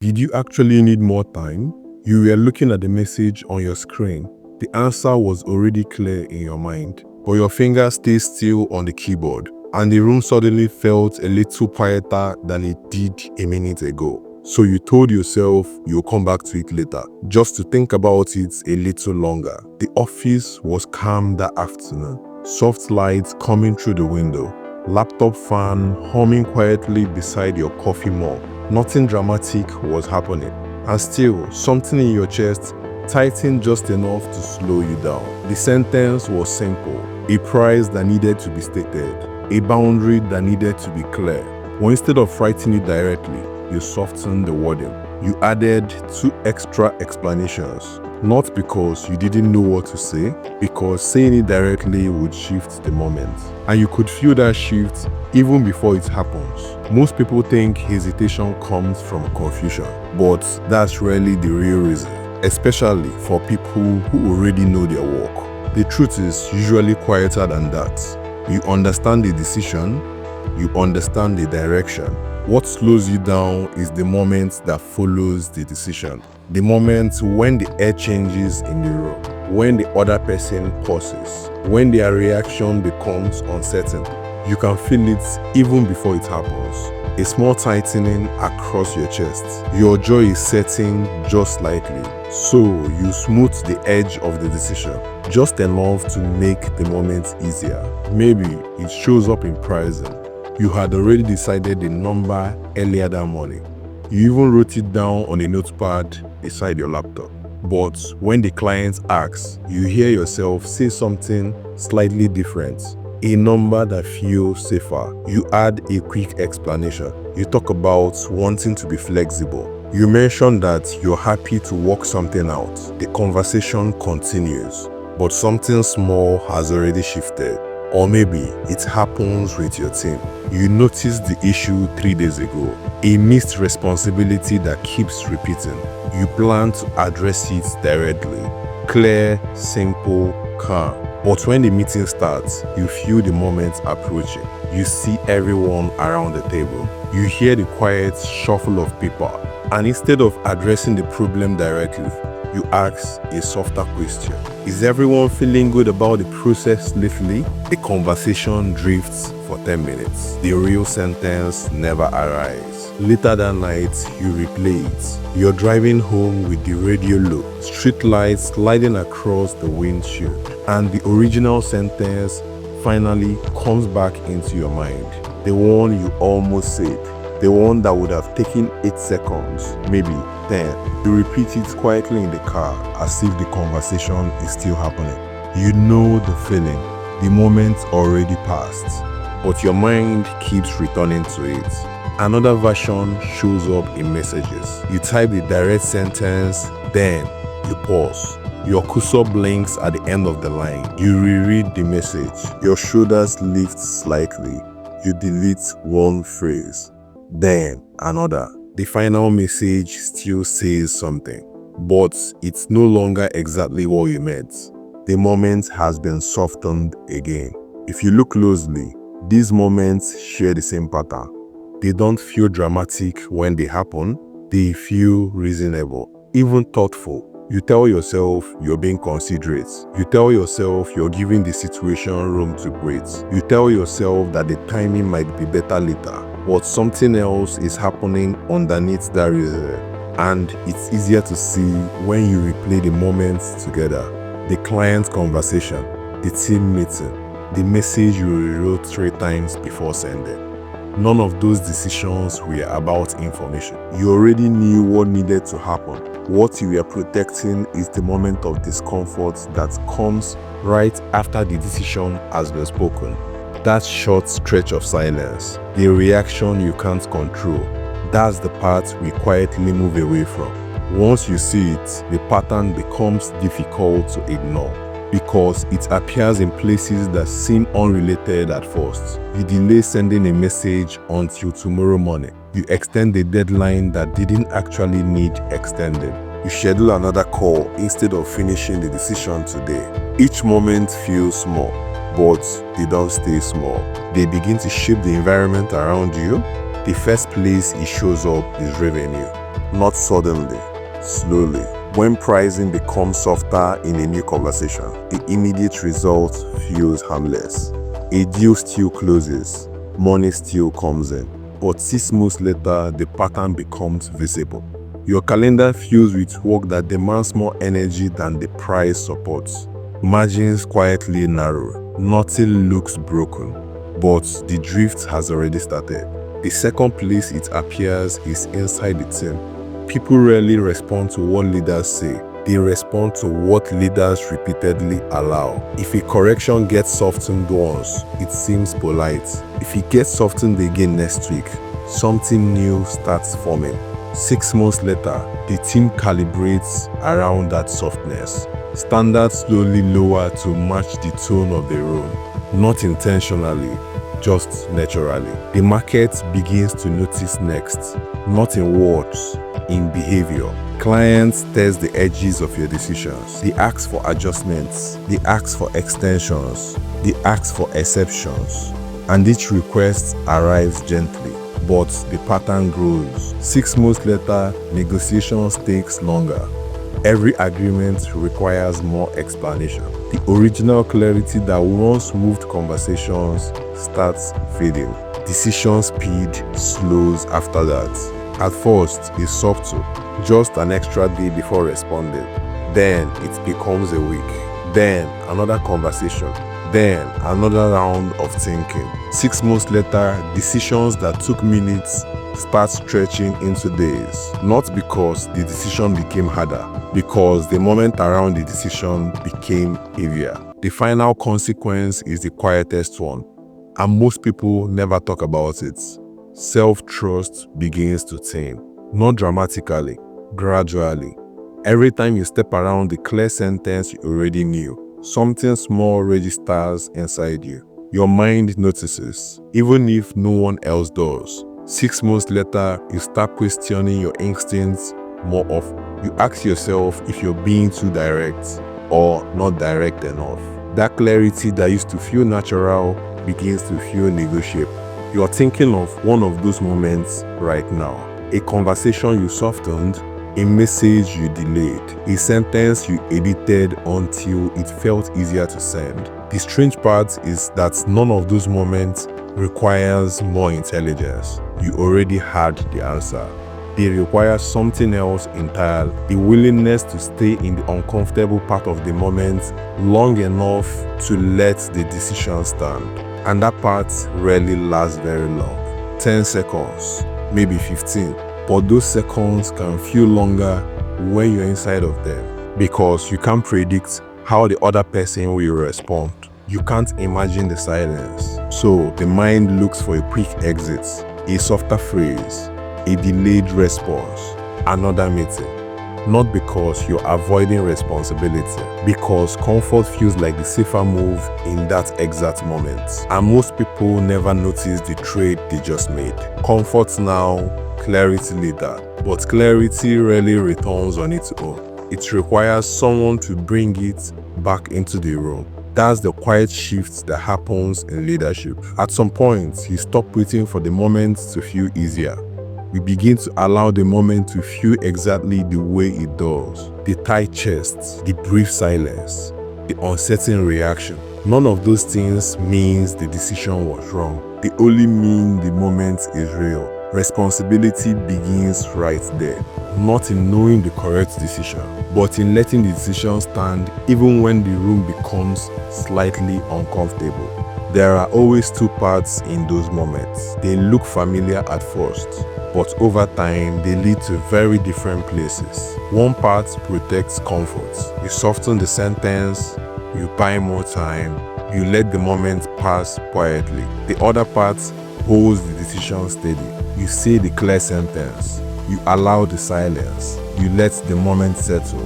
Did you actually need more time? You were looking at the message on your screen. The answer was already clear in your mind, but your finger stayed still on the keyboard, and the room suddenly felt a little quieter than it did a minute ago. So you told yourself you'll come back to it later, just to think about it a little longer. The office was calm that afternoon. Soft lights coming through the window. Laptop fan humming quietly beside your coffee mug. Nothing dramatic was happening, and still something in your chest tightened just enough to slow you down. The sentence was simple: a price that needed to be stated, a boundary that needed to be clear. But instead of writing it directly, you softened the wording. You added 2 extra explanations. Not because you didn't know what to say, because saying it directly would shift the moment. And you could feel that shift even before it happens. Most people think hesitation comes from confusion, but that's rarely the real reason, especially for people who already know their work. The truth is usually quieter than that. You understand the decision, you understand the direction. What slows you down is the moment that follows the decision. The moment when the air changes in the room, when the other person pauses, when their reaction becomes uncertain. You can feel it even before it happens. A small tightening across your chest. Your jaw is setting just slightly. So you smooth the edge of the decision, just enough to make the moment easier. Maybe it shows up in pricing. You had already decided the number earlier that morning. You even wrote it down on a notepad beside your laptop. But when the client asks, you hear yourself say something slightly different. A number that feels safer. You add a quick explanation. You talk about wanting to be flexible. You mention that you're happy to work something out. The conversation continues, but something small has already shifted. Or maybe it happens with your team. You noticed the issue 3 days ago, a missed responsibility that keeps repeating. You plan to address it directly. Clear, simple, calm. But when the meeting starts, you feel the moment approaching. You see everyone around the table. You hear the quiet shuffle of paper. And instead of addressing the problem directly, you ask a softer question. Is everyone feeling good about the process lately? The conversation drifts for 10 minutes. The real sentence never arrives. Later that night, you replay it. You're driving home with the radio low, street lights sliding across the windshield, and the original sentence finally comes back into your mind. The one you almost said. The one that would have taken 8 seconds, maybe 10. You repeat it quietly in the car as if the conversation is still happening. You know the feeling, the moment already passed, but your mind keeps returning to it. Another version shows up in messages. You type the direct sentence, then you pause. Your cursor blinks at the end of the line. You reread the message. Your shoulders lift slightly. You delete one phrase. Then another. The final message still says something, but it's no longer exactly what you meant. The moment has been softened again. If you look closely, these moments share the same pattern. They don't feel dramatic when they happen. They feel reasonable, even thoughtful. You tell yourself you're being considerate. You tell yourself you're giving the situation room to breathe. You tell yourself that the timing might be better later. But something else is happening underneath that reason, and it's easier to see when you replay the moments together. The client conversation, the team meeting, the message you rewrote 3 times before sending. None of those decisions were about information. You already knew what needed to happen. What you were protecting is the moment of discomfort that comes right after the decision has been spoken. That short stretch of silence, the reaction you can't control, that's the part we quietly move away from. Once you see it, the pattern becomes difficult to ignore because it appears in places that seem unrelated at first. You delay sending a message until tomorrow morning. You extend the deadline that didn't actually need extending. You schedule another call instead of finishing the decision today. Each moment feels small, but they don't stay small. They begin to shape the environment around you. The first place it shows up is revenue. not suddenly, slowly. When pricing becomes softer in a new conversation, the immediate result feels harmless. A deal still closes, money still comes in, but 6 months later, the pattern becomes visible. Your calendar fills with work that demands more energy than the price supports. Margins quietly narrow, nothing looks broken, but the drift has already started. The second place it appears is inside the team. People rarely respond to what leaders say. They respond to what leaders repeatedly allow. If a correction gets softened once, it seems polite. If it gets softened again next week, something new starts forming. 6 months later, the team calibrates around that softness. Standards slowly lower to match the tone of the room, not intentionally, just naturally. The market begins to notice next, not in words, in behavior. Clients test the edges of your decisions. They ask for adjustments. They ask for extensions. They ask for exceptions. And each request arrives gently, but the pattern grows. 6 months later, negotiations takes longer. Every agreement requires more explanation. The original clarity that once moved conversations starts fading. Decision speed slows after that. At first, it's subtle, just an extra day before responding. Then it becomes a week. Then another conversation. Then another round of thinking. 6 months later, decisions that took minutes start stretching into days. Not because the decision became harder, because the moment around the decision became heavier. The final consequence is the quietest one, and most people never talk about it. Self-trust begins to thin, not dramatically, gradually. Every time you step around the clear sentence you already knew, something small registers inside you. Your mind notices, even if no one else does. 6 months later, you start questioning your instincts more often. You ask yourself if you're being too direct or not direct enough. That clarity that used to feel natural begins to feel negotiable. You are thinking of one of those moments right now. A conversation you softened, a message you delayed, a sentence you edited until it felt easier to send. The strange part is that none of those moments requires more intelligence. You already had the answer. They require something else entirely. The willingness to stay in the uncomfortable part of the moment long enough to let the decision stand. And that part rarely lasts very long. 10 seconds, maybe 15. But those seconds can feel longer when you're inside of them, because you can't predict how the other person will respond. You can't imagine the silence. So the mind looks for a quick exit, a softer phrase, a delayed response, another meeting. Not because you're avoiding responsibility, because comfort feels like the safer move in that exact moment. And most people never notice the trade they just made. Comfort now, clarity later. But clarity rarely returns on its own. It requires someone to bring it back into the room. That's the quiet shift that happens in leadership. At some point, you stop waiting for the moment to feel easier. We begin to allow the moment to feel exactly the way it does. The tight chest, the brief silence, the uncertain reaction. None of those things means the decision was wrong. They only mean the moment is real. Responsibility begins right there, not in knowing the correct decision, but in letting the decision stand even when the room becomes slightly uncomfortable. There are always two parts in those moments. They look familiar at first, but over time, they lead to very different places. One part protects comfort. You soften the sentence, you buy more time, you let the moment pass quietly. The other part holds the decision steady. You say the clear sentence, you allow the silence, you let the moment settle.